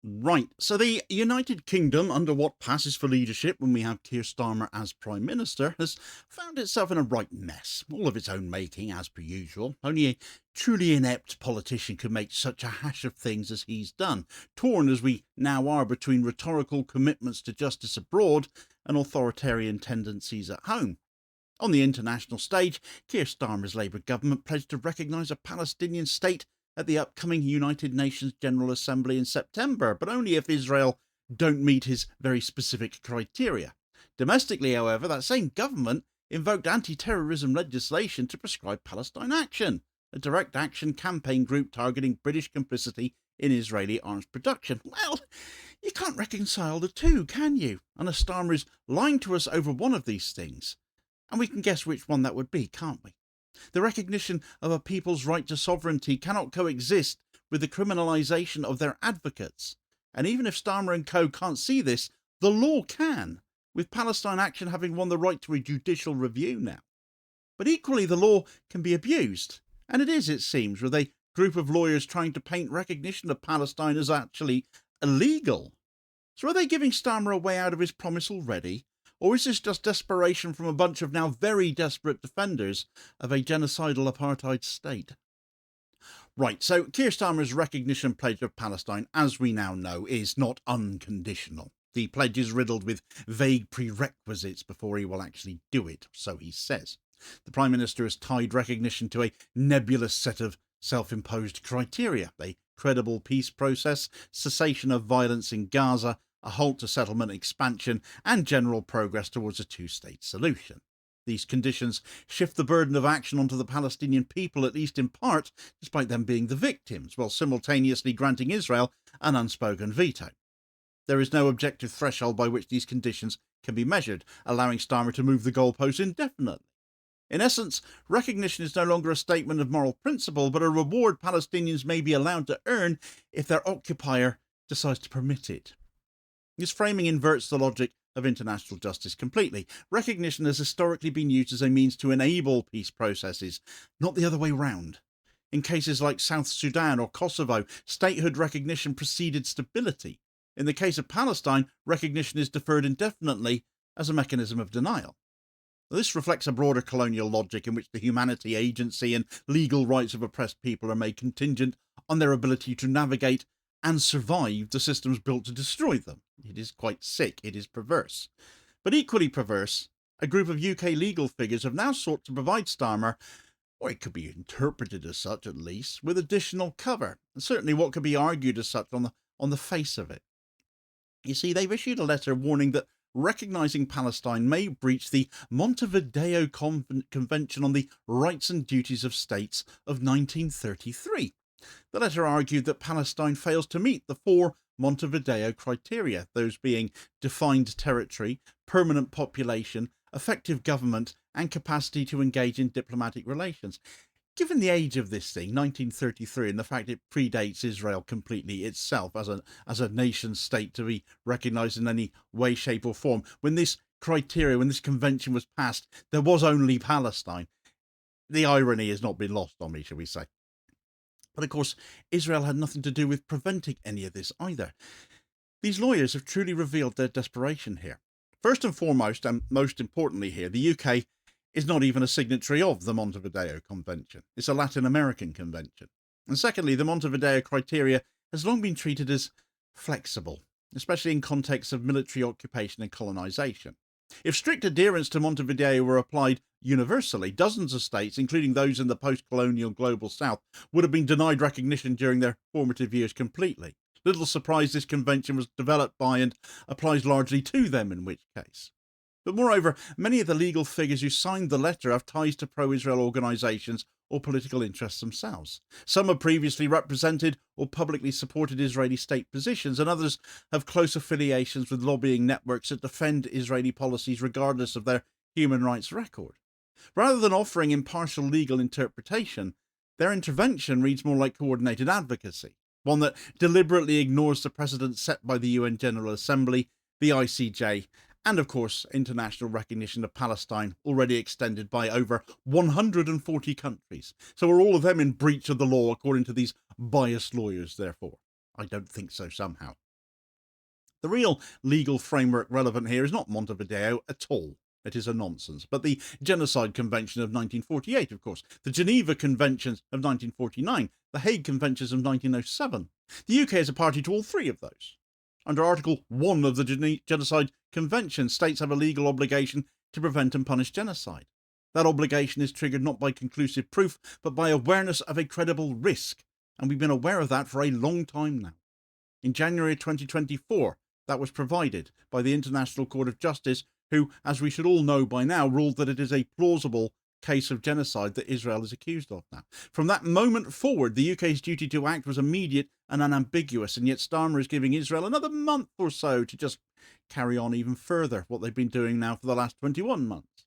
Right, so the United Kingdom, under what passes for leadership when we have Keir Starmer as Prime Minister, has found itself in a right mess, all of its own making, as per usual. Only a truly inept politician could make such a hash of things as he's done, torn as we now are between rhetorical commitments to justice abroad and authoritarian tendencies at home. On the international stage, Keir Starmer's Labour government pledged to recognise a Palestinian state at the upcoming United Nations General Assembly in September, but only if Israel don't meet his very specific criteria. Domestically, however, that same government invoked anti-terrorism legislation to proscribe Palestine Action, a direct action campaign group targeting British complicity in Israeli arms production. Well, you can't reconcile the two, can you? And Starmer is lying to us over one of these things. And we can guess which one that would be, can't we? The recognition of a people's right to sovereignty cannot coexist with the criminalisation of their advocates. And even if Starmer and co can't see this, the law can, with Palestine Action having won the right to a judicial review now. But equally, the law can be abused. And it is, it seems, with a group of lawyers trying to paint recognition of Palestine as actually illegal. So are they giving Starmer a way out of his promise already? Or is this just desperation from a bunch of now very desperate defenders of a genocidal apartheid state? Right, so Keir Starmer's recognition pledge of Palestine, as we now know, is not unconditional. The pledge is riddled with vague prerequisites before he will actually do it, so he says. The Prime Minister has tied recognition to a nebulous set of self-imposed criteria: a credible peace process, cessation of violence in Gaza, a halt to settlement expansion, and general progress towards a two-state solution. These conditions shift the burden of action onto the Palestinian people, at least in part, despite them being the victims, while simultaneously granting Israel an unspoken veto. There is no objective threshold by which these conditions can be measured, allowing Starmer to move the goalposts indefinitely. In essence, recognition is no longer a statement of moral principle, but a reward Palestinians may be allowed to earn if their occupier decides to permit it. This framing inverts the logic of international justice completely. Recognition has historically been used as a means to enable peace processes, not the other way round. In cases like South Sudan or Kosovo, statehood recognition preceded stability. In the case of Palestine, recognition is deferred indefinitely as a mechanism of denial. This reflects a broader colonial logic in which the humanity, agency, and legal rights of oppressed people are made contingent on their ability to navigate and survive the systems built to destroy them. It is quite sick, it is perverse. But equally perverse, a group of UK legal figures have now sought to provide Starmer, or it could be interpreted as such at least, with additional cover, and certainly what could be argued as such on the face of it. You see, they've issued a letter warning that recognising Palestine may breach the Montevideo Convention on the Rights and Duties of States of 1933. The letter argued that Palestine fails to meet the four Montevideo criteria, those being defined territory, permanent population, effective government, and capacity to engage in diplomatic relations. Given the age of this thing, 1933, and the fact it predates Israel completely itself as a nation state to be recognised in any way, shape or form, when this convention was passed, there was only Palestine. The irony has not been lost on me, shall we say. But of course, Israel had nothing to do with preventing any of this either. These lawyers have truly revealed their desperation here. First and foremost, and most importantly here, the UK is not even a signatory of the Montevideo Convention. It's a Latin American convention. And secondly, the Montevideo criteria has long been treated as flexible, especially in contexts of military occupation and colonisation. If strict adherence to Montevideo were applied universally, dozens of states, including those in the post-colonial global south, would have been denied recognition during their formative years completely. Little surprise this convention was developed by and applies largely to them, in which case. But moreover, many of the legal figures who signed the letter have ties to pro-Israel organisations or political interests themselves. Some have previously represented or publicly supported Israeli state positions, and others have close affiliations with lobbying networks that defend Israeli policies regardless of their human rights record. Rather than offering impartial legal interpretation, their intervention reads more like coordinated advocacy, one that deliberately ignores the precedents set by the UN General Assembly, the ICJ, and of course international recognition of Palestine, already extended by over 140 countries. So are all of them in breach of the law according to these biased lawyers, therefore? I don't think so somehow. The real legal framework relevant here is not Montevideo at all. It is a nonsense. But the Genocide Convention of 1948, of course, the Geneva Conventions of 1949, the Hague Conventions of 1907. The UK is a party to all three of those. Under Article 1 of the Genocide Convention, states have a legal obligation to prevent and punish genocide. That obligation is triggered not by conclusive proof, but by awareness of a credible risk. And we've been aware of that for a long time now. In January 2024, that was provided by the International Court of Justice, who, as we should all know by now, ruled that it is a plausible case of genocide that Israel is accused of now. From that moment forward, the UK's duty to act was immediate and unambiguous, and yet Starmer is giving Israel another month or so to just carry on even further what they've been doing now for the last 21 months.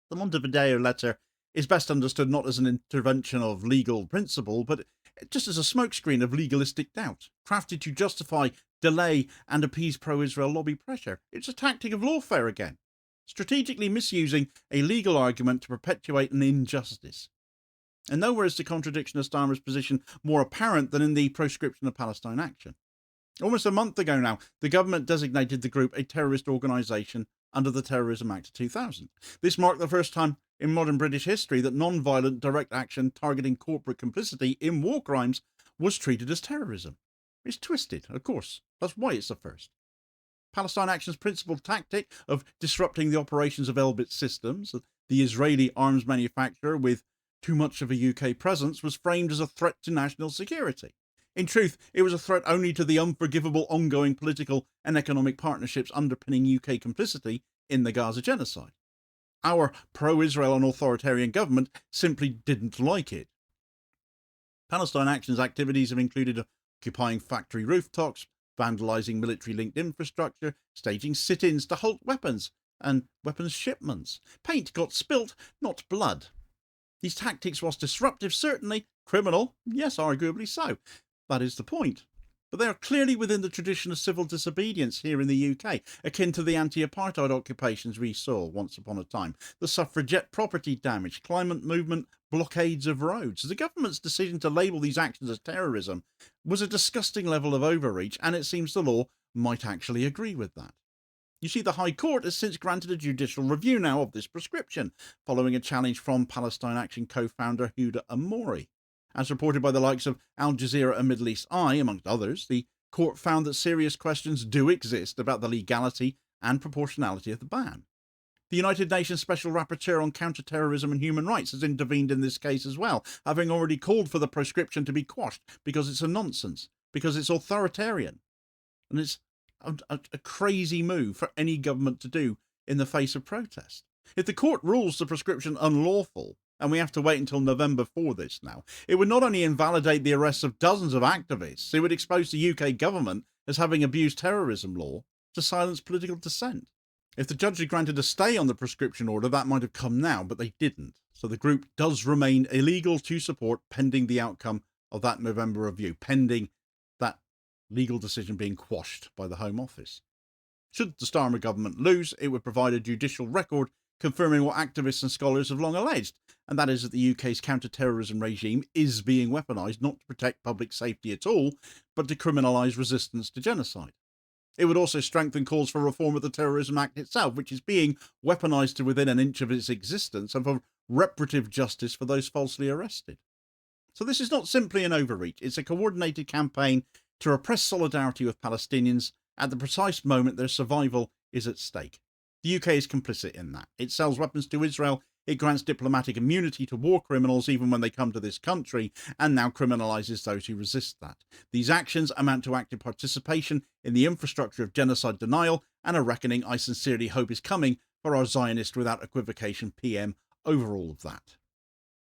The Montevideo letter is best understood not as an intervention of legal principle, but just as a smokescreen of legalistic doubt, crafted to justify, delay, and appease pro-Israel lobby pressure. It's a tactic of lawfare again, strategically misusing a legal argument to perpetuate an injustice. And nowhere is the contradiction of Starmer's position more apparent than in the proscription of Palestine Action. Almost a month ago now, the government designated the group a terrorist organisation under the Terrorism Act of 2000. This marked the first time in modern British history that non-violent direct action targeting corporate complicity in war crimes was treated as terrorism. It's twisted, of course. That's why it's the first. Palestine Action's principal tactic of disrupting the operations of Elbit Systems, the Israeli arms manufacturer with too much of a UK presence, was framed as a threat to national security. In truth, it was a threat only to the unforgivable ongoing political and economic partnerships underpinning UK complicity in the Gaza genocide. Our pro-Israel and authoritarian government simply didn't like it. Palestine Action's activities have included occupying factory rooftops, vandalising military-linked infrastructure, staging sit-ins to halt weapons and weapons shipments. Paint got spilt, not blood. These tactics, whilst disruptive, certainly criminal, yes, arguably so. That is the point. But they are clearly within the tradition of civil disobedience here in the UK, akin to the anti-apartheid occupations we saw once upon a time, the suffragette property damage, climate movement, blockades of roads. The government's decision to label these actions as terrorism was a disgusting level of overreach, and it seems the law might actually agree with that. You see, the High Court has since granted a judicial review now of this prescription, following a challenge from Palestine Action co-founder Huda Amori. As reported by the likes of Al Jazeera and Middle East Eye, amongst others, the court found that serious questions do exist about the legality and proportionality of the ban. The United Nations Special Rapporteur on Counter-Terrorism and Human Rights has intervened in this case as well, having already called for the proscription to be quashed because it's a nonsense, because it's authoritarian. And it's a crazy move for any government to do in the face of protest. If the court rules the proscription unlawful, and we have to wait until November for this now, it would not only invalidate the arrests of dozens of activists, it would expose the UK government as having abused terrorism law to silence political dissent. If the judge had granted a stay on the proscription order, that might have come now, but they didn't. So the group does remain illegal to support pending the outcome of that November review, pending that legal decision being quashed by the Home Office. Should the Starmer government lose, it would provide a judicial record confirming what activists and scholars have long alleged, and that is that the UK's counter-terrorism regime is being weaponised not to protect public safety at all, but to criminalise resistance to genocide. It would also strengthen calls for reform of the Terrorism Act itself, which is being weaponised to within an inch of its existence, and for reparative justice for those falsely arrested. So this is not simply an overreach, it's a coordinated campaign to repress solidarity with Palestinians at the precise moment their survival is at stake. The UK is complicit in that. It sells weapons to Israel, it grants diplomatic immunity to war criminals even when they come to this country, and now criminalises those who resist that. These actions amount to active participation in the infrastructure of genocide denial, and a reckoning I sincerely hope is coming for our Zionist without equivocation PM over all of that.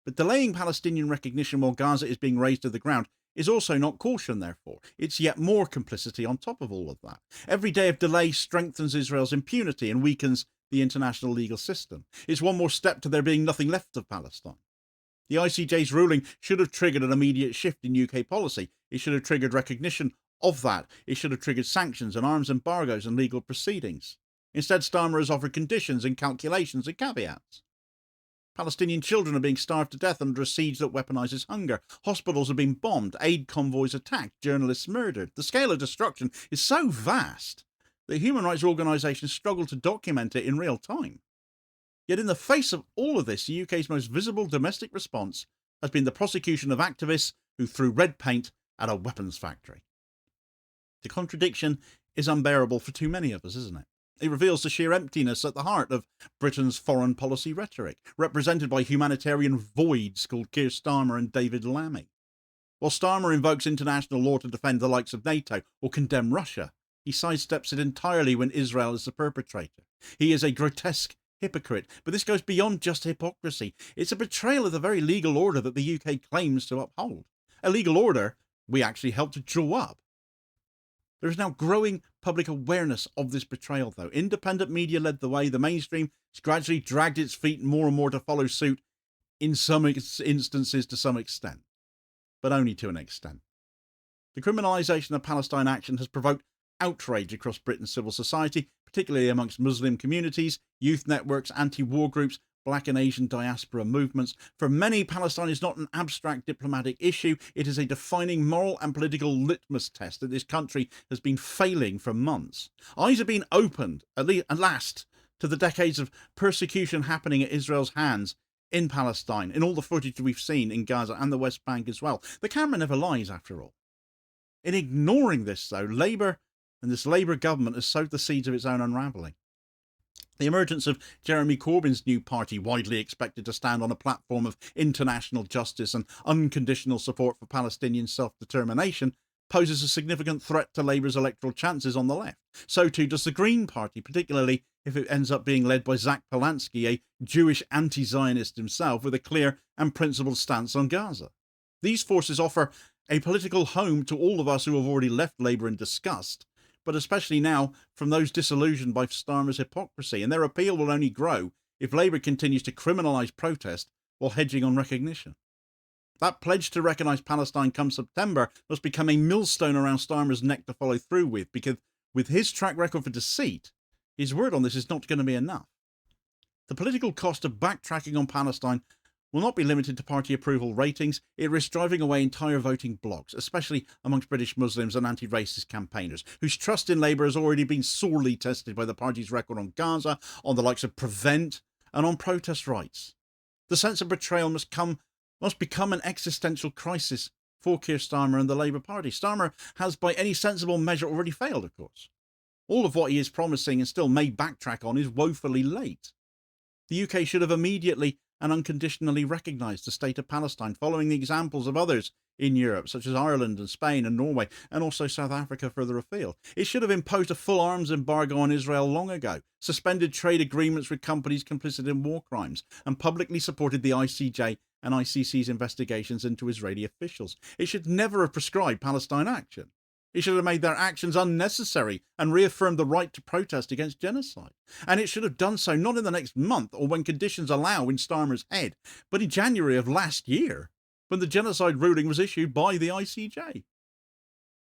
But delaying Palestinian recognition while Gaza is being razed to the ground is also not caution, therefore. It's yet more complicity on top of all of that. Every day of delay strengthens Israel's impunity and weakens the international legal system. It's one more step to there being nothing left of Palestine. The ICJ's ruling should have triggered an immediate shift in UK policy. It should have triggered recognition of that. It should have triggered sanctions and arms embargoes and legal proceedings. Instead, Starmer has offered conditions and calculations and caveats. Palestinian children are being starved to death under a siege that weaponises hunger. Hospitals are being bombed, aid convoys attacked, journalists murdered. The scale of destruction is so vast that human rights organisations struggle to document it in real time. Yet in the face of all of this, the UK's most visible domestic response has been the prosecution of activists who threw red paint at a weapons factory. The contradiction is unbearable for too many of us, isn't it? It reveals the sheer emptiness at the heart of Britain's foreign policy rhetoric, represented by humanitarian voids called Keir Starmer and David Lammy. While Starmer invokes international law to defend the likes of NATO or condemn Russia, he sidesteps it entirely when Israel is the perpetrator. He is a grotesque hypocrite, but this goes beyond just hypocrisy. It's a betrayal of the very legal order that the UK claims to uphold. A legal order we actually helped to draw up. There is now growing public awareness of this betrayal, though. Independent media led the way. The mainstream has gradually dragged its feet more and more to follow suit, in some instances to some extent, but only to an extent. The criminalisation of Palestine Action has provoked outrage across Britain's civil society, particularly amongst Muslim communities, youth networks, anti-war groups, Black and Asian diaspora movements. For many, Palestine is not an abstract diplomatic issue. It is a defining moral and political litmus test that this country has been failing for months. Eyes have been opened, at last, to the decades of persecution happening at Israel's hands in Palestine, in all the footage we've seen in Gaza and the West Bank as well. The camera never lies, after all. In ignoring this, though, Labour and this Labour government has sowed the seeds of its own unravelling. The emergence of Jeremy Corbyn's new party, widely expected to stand on a platform of international justice and unconditional support for Palestinian self-determination, poses a significant threat to Labour's electoral chances on the left. So too does the Green Party, particularly if it ends up being led by Zach Polanski, a Jewish anti-Zionist himself with a clear and principled stance on Gaza. These forces offer a political home to all of us who have already left Labour in disgust, but especially now from those disillusioned by Starmer's hypocrisy, and their appeal will only grow if Labour continues to criminalise protest while hedging on recognition. That pledge to recognise Palestine come September must become a millstone around Starmer's neck to follow through with, because with his track record for deceit, his word on this is not going to be enough. The political cost of backtracking on Palestine will not be limited to party approval ratings. It risks driving away entire voting blocs, especially amongst British Muslims and anti-racist campaigners, whose trust in Labour has already been sorely tested by the party's record on Gaza, on the likes of Prevent, and on protest rights. The sense of betrayal must become an existential crisis for Keir Starmer and the Labour Party. Starmer has, by any sensible measure, already failed, of course. All of what he is promising and still may backtrack on is woefully late. The UK should have immediately and unconditionally recognised the state of Palestine, following the examples of others in Europe, such as Ireland and Spain and Norway, and also South Africa further afield. It should have imposed a full arms embargo on Israel long ago, suspended trade agreements with companies complicit in war crimes, and publicly supported the ICJ and ICC's investigations into Israeli officials. It should never have prescribed Palestine Action. It should have made their actions unnecessary and reaffirmed the right to protest against genocide. And it should have done so not in the next month or when conditions allow in Starmer's head, but in January of last year, when the genocide ruling was issued by the ICJ.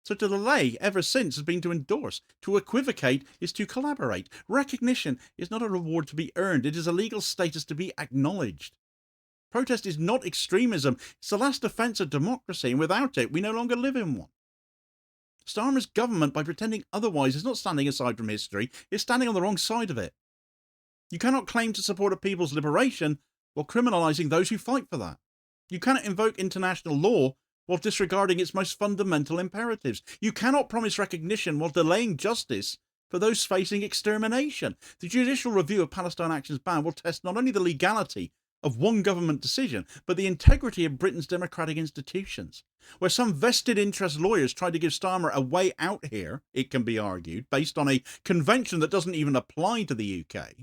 So to delay ever since has been to endorse. To equivocate is to collaborate. Recognition is not a reward to be earned. It is a legal status to be acknowledged. Protest is not extremism. It's the last defence of democracy, and without it, we no longer live in one. Starmer's government, by pretending otherwise, is not standing aside from history, it's standing on the wrong side of it. You cannot claim to support a people's liberation while criminalising those who fight for that. You cannot invoke international law while disregarding its most fundamental imperatives. You cannot promise recognition while delaying justice for those facing extermination. The judicial review of Palestine Action's ban will test not only the legality of one government decision, but the integrity of Britain's democratic institutions. Where some vested interest lawyers try to give Starmer a way out here, it can be argued, based on a convention that doesn't even apply to the UK,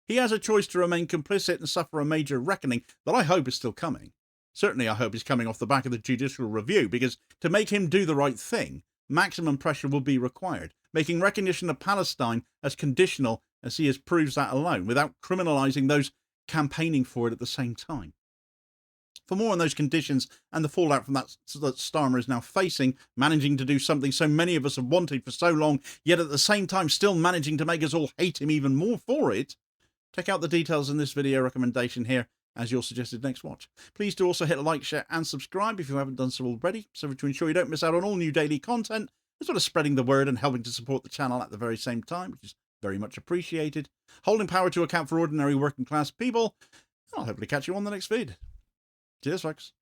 he has a choice to remain complicit and suffer a major reckoning that I hope is still coming. Certainly I hope is coming off the back of the judicial review, because to make him do the right thing, maximum pressure will be required, making recognition of Palestine as conditional as he proves that alone, without criminalising those campaigning for it at the same time. For more on those conditions and the fallout from that Starmer is now facing, managing to do something so many of us have wanted for so long, yet at the same time still managing to make us all hate him even more for it, check out the details in this video recommendation here as your suggested next watch. Please do also hit like, share, and subscribe if you haven't done so already, so to ensure you don't miss out on all new daily content, as well as spreading the word and helping to support the channel at the very same time, which is very much appreciated. Holding power to account for ordinary working class people. I'll hopefully catch you on the next feed. Cheers, folks.